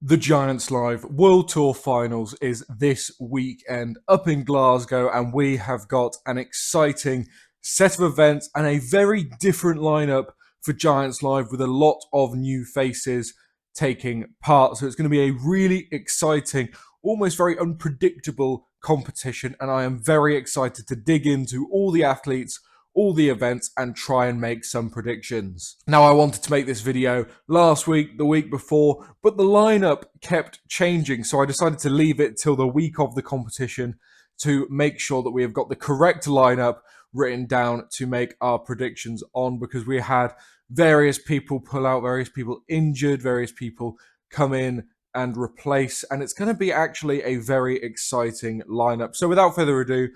The Giants Live World Tour Finals is this weekend up in Glasgow, and we have got an exciting set of events and a very different lineup for Giants Live with a lot of new faces taking part. So it's going to be a really exciting, almost very unpredictable competition, and I am very excited to dig into all the athletes, all the events, and try and make some predictions. Now, I wanted to make this video last week, the week before, but the lineup kept changing, so I decided to leave it till the week of the competition to make sure that we have got the correct lineup written down to make our predictions on, because we had various people pull out, various people injured, various people come in and replace, and it's going to be actually a very exciting lineup. So without further ado,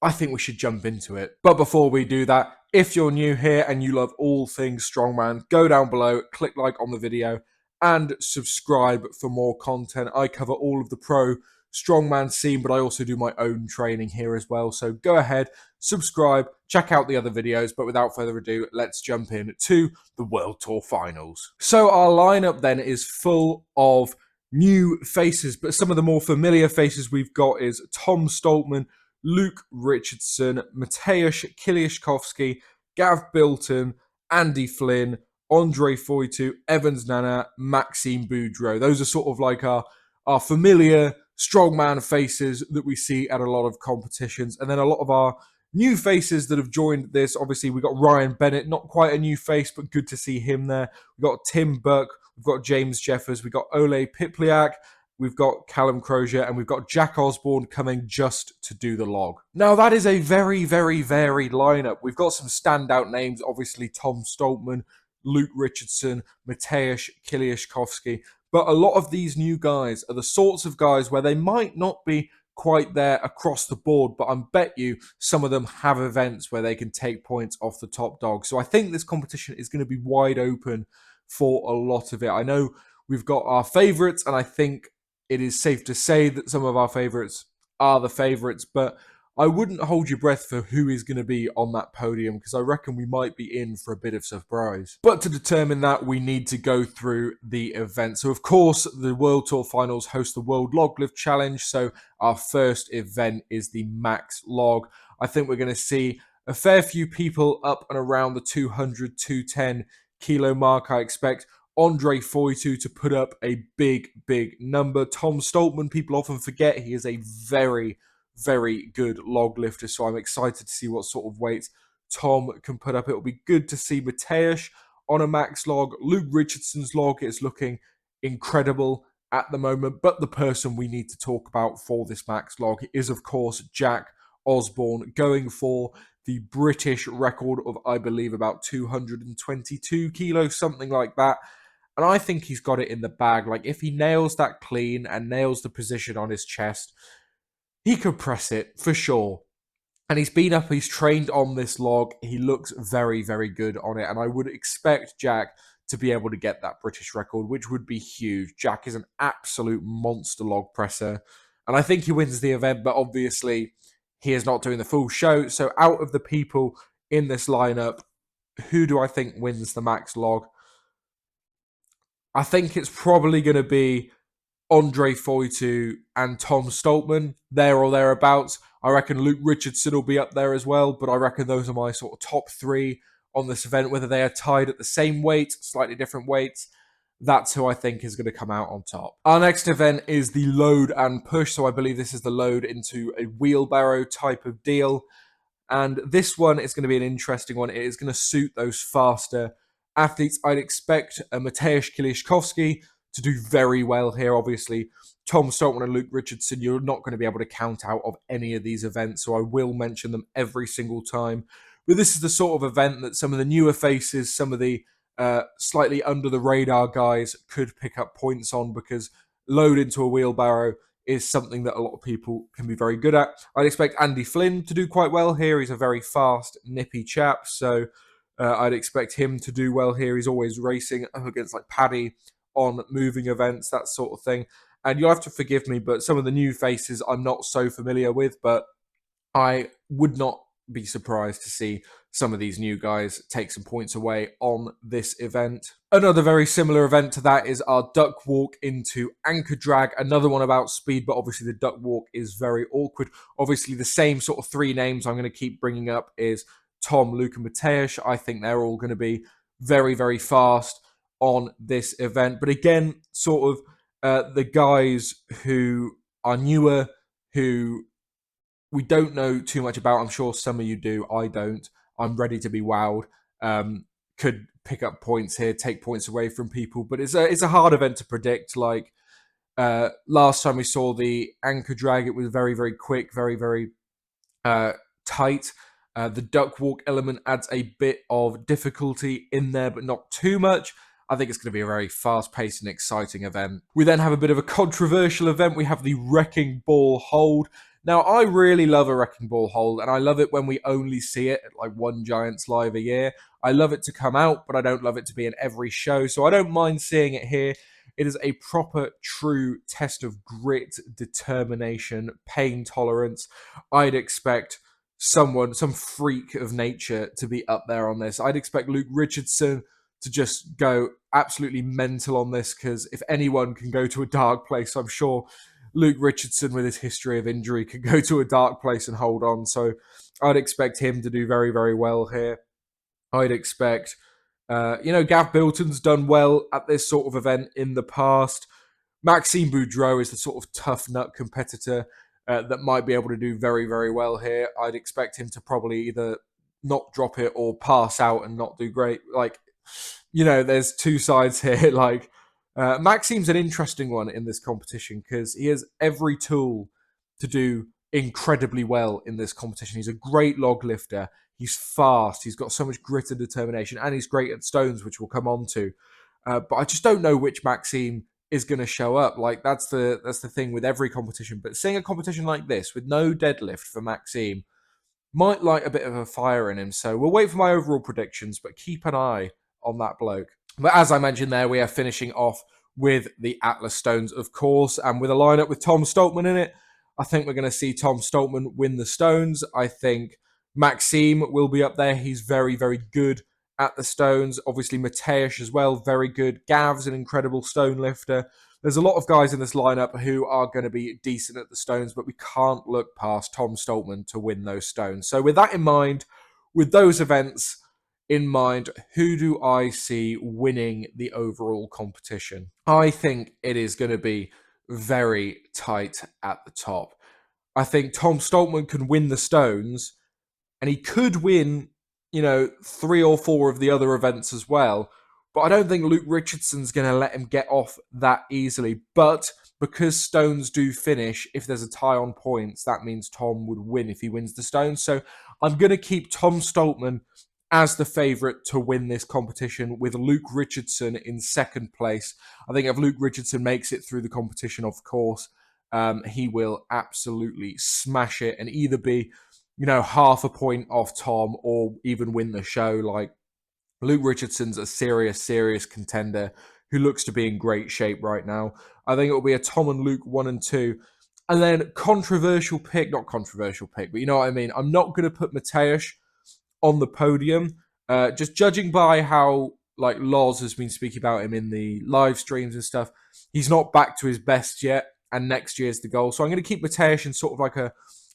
I think we should jump into it. But before we do that, if you're new here and you love all things strongman, go down below, click like on the video, and subscribe for more content. I cover all of the pro strongman scene, but I also do my own training here as well. So go ahead, subscribe, check out the other videos. But without further ado, let's jump in to the World Tour Finals. So our lineup then is full of new faces, but some of the more familiar faces we've got is Tom Stoltman, Luke Richardson, Mateusz Kiliashkovsky, Gav Bilton, Andy Flynn, Andre Foytu, Evans Nana, Maxime Boudreau. Those are sort of like our familiar strongman faces that we see at a lot of competitions. And then a lot of our new faces that have joined this. Obviously, we got Ryan Bennett, not quite a new face, but good to see him there. We've got Tim Burke, we've got James Jeffers, we've got Ole Pipliak, we've got Callum Crozier, and we've got Jack Osborne coming just to do the log. Now, that is a very, very varied lineup. We've got some standout names, obviously Tom Stoltman, Luke Richardson, Mateusz Kiliashkovsky, but a lot of these new guys are the sorts of guys where they might not be quite there across the board, but I bet you some of them have events where they can take points off the top dog. So I think this competition is going to be wide open for a lot of it. I know we've got our favourites, and I think it is safe to say that some of our favourites are the favourites, but I wouldn't hold your breath for who is going to be on that podium, because I reckon we might be in for a bit of surprise. But to determine that, we need to go through the event. So, of course, the World Tour Finals host the World Log Lift Challenge. So our first event is the max log. I think we're going to see a fair few people up and around the 200, 210 kilo mark, I expect. Andre Foytu to put up a big, big number. Tom Stoltman, people often forget he is a very, very good log lifter, so I'm excited to see what sort of weights Tom can put up. It'll be good to see Mateusz on a max log. Luke Richardson's log is looking incredible at the moment, but the person we need to talk about for this max log is, of course, Jack Osborne, going for the British record of, I believe, about 222 kilos, something like that. And I think he's got it in the bag. Like, if he nails that clean and nails the position on his chest, he could press it for sure. And he's trained on this log. He looks very, very good on it. And I would expect Jack to be able to get that British record, which would be huge. Jack is an absolute monster log presser. And I think he wins the event, but obviously he is not doing the full show. So out of the people in this lineup, who do I think wins the max log? I think it's probably going to be Andre Foytu and Tom Stoltman, there or thereabouts. I reckon Luke Richardson will be up there as well, but I reckon those are my sort of top three on this event. Whether they are tied at the same weight, slightly different weights, that's who I think is going to come out on top. Our next event is the load and push. So I believe this is the load into a wheelbarrow type of deal. And this one is going to be an interesting one. It is going to suit those faster athletes. I'd expect Mateusz Kiliashkovsky to do very well here. Obviously, Tom Stoltman and Luke Richardson, you're not going to be able to count out of any of these events, so I will mention them every single time. But this is the sort of event that some of the newer faces, some of the slightly under the radar guys could pick up points on, because load into a wheelbarrow is something that a lot of people can be very good at. I'd expect Andy Flynn to do quite well here. He's a very fast, nippy chap, so I'd expect him to do well here. He's always racing up against like Paddy on moving events, that sort of thing. And you'll have to forgive me, but some of the new faces I'm not so familiar with, but I would not be surprised to see some of these new guys take some points away on this event. Another very similar event to that is our duck walk into anchor drag, another one about speed, but obviously the duck walk is very awkward. Obviously the same sort of three names I'm going to keep bringing up is Tom, Luke, and Mateusz. I think they're all going to be very, very fast on this event. But again, sort of the guys who are newer, who we don't know too much about. I'm sure some of you do. I don't. I'm ready to be wowed. Could pick up points here, take points away from people, but it's a hard event to predict. Like last time we saw the anchor drag, it was very, very quick, very, very tight. The duck walk element adds a bit of difficulty in there, but not too much. I think it's going to be a very fast-paced and exciting event. We then have a bit of a controversial event. We have the Wrecking Ball hold. Now, I really love a Wrecking Ball hold, and I love it when we only see it at like one Giants Live a year. I love it to come out, but I don't love it to be in every show, so I don't mind seeing it here. It is a proper, true test of grit, determination, pain tolerance. I'd expect some freak of nature to be up there on this. I'd expect Luke Richardson to just go absolutely mental on this, because if anyone can go to a dark place, I'm sure Luke Richardson, with his history of injury, can go to a dark place and hold on. So I'd expect him to do very, very well here. I'd expect, Gav Bilton's done well at this sort of event in the past. Maxime Boudreau is the sort of tough nut competitor that might be able to do very, very well here. I'd expect him to probably either not drop it or pass out and not do great. Like, there's two sides here. Like, Maxime's an interesting one in this competition because he has every tool to do incredibly well in this competition. He's a great log lifter. He's fast. He's got so much grit and determination, and he's great at stones, which we'll come on to. But I just don't know which Maxime is going to show up. Like, that's the thing with every competition. But seeing a competition like this with no deadlift for Maxime might light a bit of a fire in him. So we'll wait for my overall predictions, but keep an eye on that bloke. But as I mentioned there, we are finishing off with the Atlas Stones, of course, and with a lineup with Tom Stoltman in it. I think we're going to see Tom Stoltman win the Stones. I think Maxime will be up there. He's very, very good at the Stones. Obviously, Mateusz as well, very good. Gav's an incredible stone lifter. There's a lot of guys in this lineup who are going to be decent at the Stones, but we can't look past Tom Stoltman to win those Stones. So with that in mind, with those events in mind, who do I see winning the overall competition? I think it is going to be very tight at the top. I think Tom Stoltman can win the Stones, and he could win, 3 or 4 of the other events as well. But I don't think Luke Richardson's going to let him get off that easily. But because Stones do finish, if there's a tie on points, that means Tom would win if he wins the Stones. So I'm going to keep Tom Stoltman as the favourite to win this competition, with Luke Richardson in second place. I think if Luke Richardson makes it through the competition, of course, he will absolutely smash it and either be, half a point off Tom or even win the show. Like, Luke Richardson's a serious, serious contender who looks to be in great shape right now. I think it will be a Tom and Luke 1 and 2. And then not controversial pick, but you know what I mean. I'm not going to put Mateusz on the podium. Just judging by how Loz has been speaking about him in the live streams and stuff, he's not back to his best yet, and next year's the goal. So I'm going to keep Mateusz in sort of like a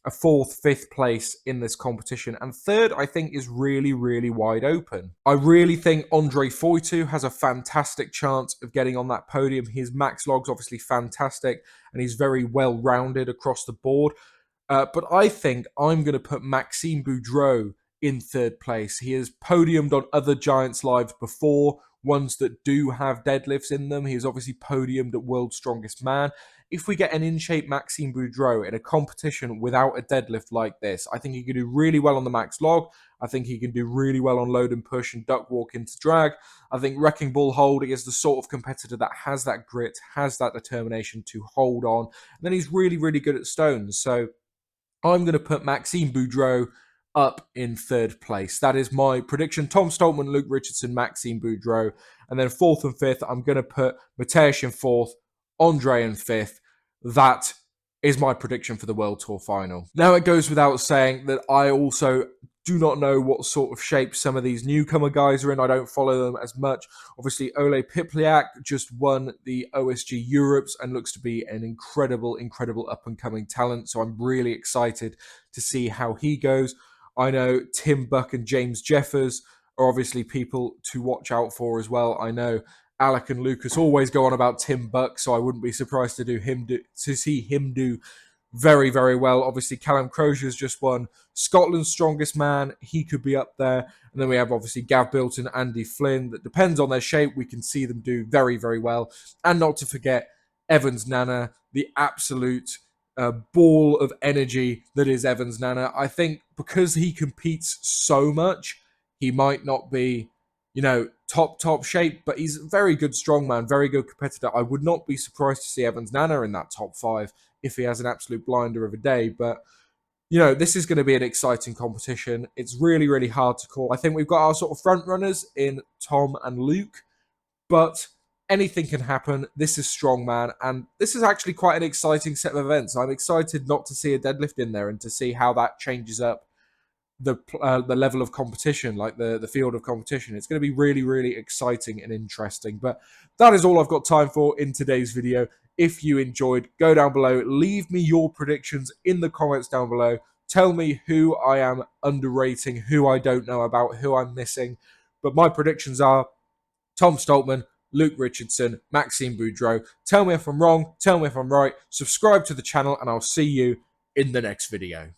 4th, 5th place in this competition. And third, I think, is really, really wide open. I really think Andre Foitu has a fantastic chance of getting on that podium. His max log's obviously fantastic, and he's very well-rounded across the board. But I think I'm going to put Maxime Boudreau in 3rd place. He has podiumed on other Giants Lives before, ones that do have deadlifts in them. He has obviously podiumed at World's Strongest Man. If we get an in-shape Maxime Boudreau in a competition without a deadlift like this, I think he can do really well on the max log. I think he can do really well on load and push and duck walk into drag. I think Wrecking Ball hold is the sort of competitor that has that grit, has that determination to hold on. And then he's really, really good at stones. So I'm going to put Maxime Boudreau up in 3rd place. That is my prediction. Tom Stoltman, Luke Richardson, Maxime Boudreau. And then 4th and 5th, I'm going to put Mateusz in 4th, Andre in 5th. That is my prediction for the World Tour final. Now, it goes without saying that I also do not know what sort of shape some of these newcomer guys are in. I don't follow them as much. Obviously, Ole Pipliak just won the OSG Europes and looks to be an incredible up-and-coming talent. So I'm really excited to see how he goes. I know Tim Buck and James Jeffers are obviously people to watch out for as well. I know Alec and Lucas always go on about Tim Buck, so I wouldn't be surprised to see him do very, very well. Obviously, Callum Crozier's just won Scotland's Strongest Man. He could be up there. And then we have obviously Gav Bilton, Andy Flynn. That depends on their shape. We can see them do very, very well. And not to forget Evans Nana, the absolute ball of energy that is Evans Nana. I think because he competes so much, he might not be, top shape, but he's a very good strongman, very good competitor. I would not be surprised to see Evans Nana in that top 5 if he has an absolute blinder of a day. But, this is going to be an exciting competition. It's really, really hard to call. I think we've got our sort of front runners in Tom and Luke, but anything can happen. This is Strongman, and this is actually quite an exciting set of events. I'm excited not to see a deadlift in there and to see how that changes up the level of competition, like the field of competition. It's going to be really, really exciting and interesting. But that is all I've got time for in today's video. If you enjoyed, go down below, leave me your predictions in the comments down below. Tell me who I am underrating, who I don't know about, who I'm missing. But my predictions are Tom Stoltman, Luke Richardson, Maxime Boudreau. Tell me if I'm wrong, tell me if I'm right. Subscribe to the channel, and I'll see you in the next video.